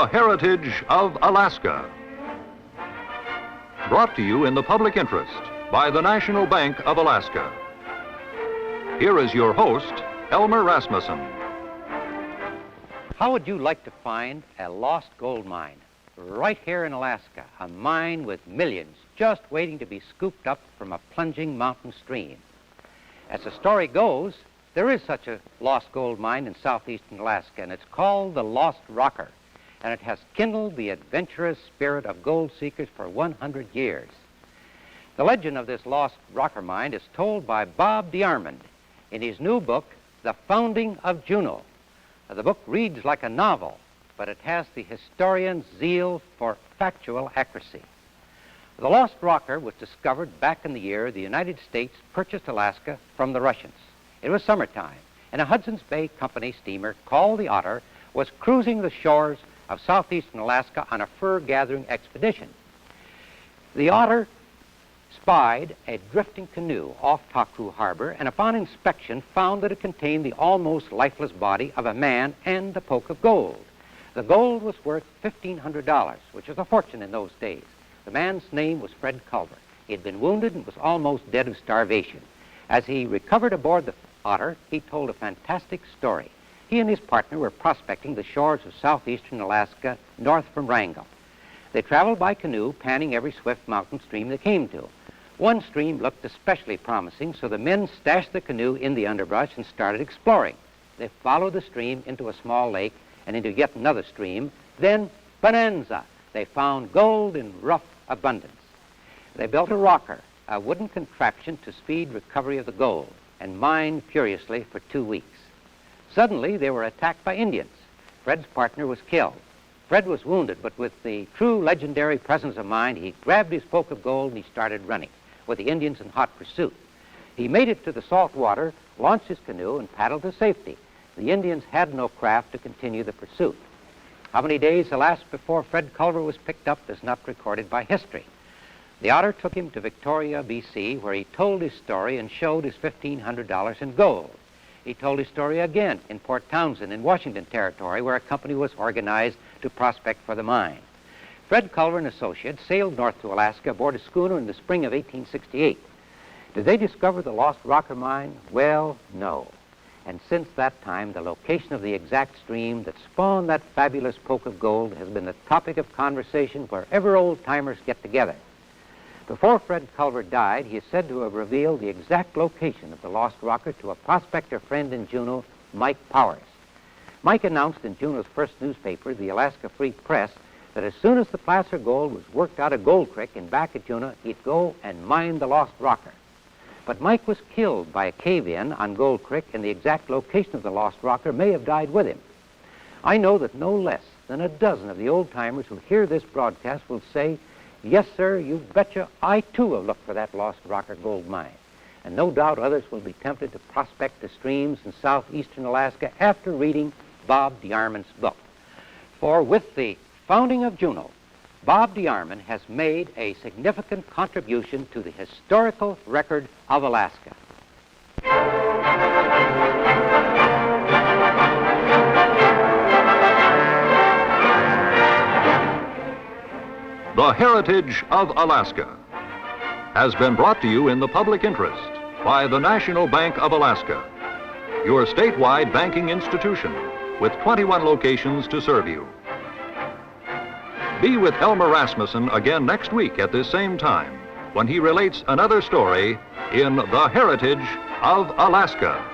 The Heritage of Alaska. Brought to you in the public interest by the National Bank of Alaska. Here is your host, Elmer Rasmussen. How would you like to find a lost gold mine right here in Alaska? A mine with millions just waiting to be scooped up from a plunging mountain stream. As the story goes, there is such a lost gold mine in southeastern Alaska, and it's called the Lost Rocker, and it has kindled the adventurous spirit of gold seekers for 100 years. The legend of this Lost Rocker mine is told by Bob DeArmond in his new book, The Founding of Juneau. The book reads like a novel, but it has the historian's zeal for factual accuracy. The Lost Rocker was discovered back in the year the United States purchased Alaska from the Russians. It was summertime, and a Hudson's Bay Company steamer called the Otter was cruising the shores of southeastern Alaska on a fur-gathering expedition. The Otter spied a drifting canoe off Taku Harbor, and upon inspection found that it contained the almost lifeless body of a man and a poke of gold. The gold was worth $1,500, which was a fortune in those days. The man's name was Fred Culver. He had been wounded and was almost dead of starvation. As he recovered aboard the Otter, he told a fantastic story. He and his partner were prospecting the shores of southeastern Alaska north from Wrangell. They traveled by canoe, panning every swift mountain stream they came to. One stream looked especially promising, so the men stashed the canoe in the underbrush and started exploring. They followed the stream into a small lake and into yet another stream. Then, bonanza! They found gold in rough abundance. They built a rocker, a wooden contraption to speed recovery of the gold, and mined furiously for 2 weeks. Suddenly, they were attacked by Indians. Fred's partner was killed. Fred was wounded, but with the true legendary presence of mind, he grabbed his poke of gold and he started running, with the Indians in hot pursuit. He made it to the salt water, launched his canoe, and paddled to safety. The Indians had no craft to continue the pursuit. How many days elapsed before Fred Culver was picked up is not recorded by history. The Otter took him to Victoria, B.C., where he told his story and showed his $1,500 in gold. He told his story again in Port Townsend in Washington Territory, where a company was organized to prospect for the mine. Fred Culver and associates sailed north to Alaska aboard a schooner in the spring of 1868. Did they discover the Lost Rocker mine? Well, no. And since that time, the location of the exact stream that spawned that fabulous poke of gold has been the topic of conversation wherever old-timers get together. Before Fred Culver died, he is said to have revealed the exact location of the Lost Rocker to a prospector friend in Juneau, Mike Powers. Mike announced in Juneau's first newspaper, the Alaska Free Press, that as soon as the placer gold was worked out of Gold Creek and back at Juneau, he'd go and mine the Lost Rocker. But Mike was killed by a cave-in on Gold Creek, and the exact location of the Lost Rocker may have died with him. I know that no less than a dozen of the old-timers who hear this broadcast will say, "Yes, sir, you betcha, I too have looked for that Lost Rocker gold mine." And no doubt others will be tempted to prospect the streams in southeastern Alaska after reading Bob DeArmond's book. For with the founding of Juneau, Bob DeArmond has made a significant contribution to the historical record of Alaska. The Heritage of Alaska has been brought to you in the public interest by the National Bank of Alaska, your statewide banking institution with 21 locations to serve you. Be with Elmer Rasmussen again next week at this same time when he relates another story in The Heritage of Alaska.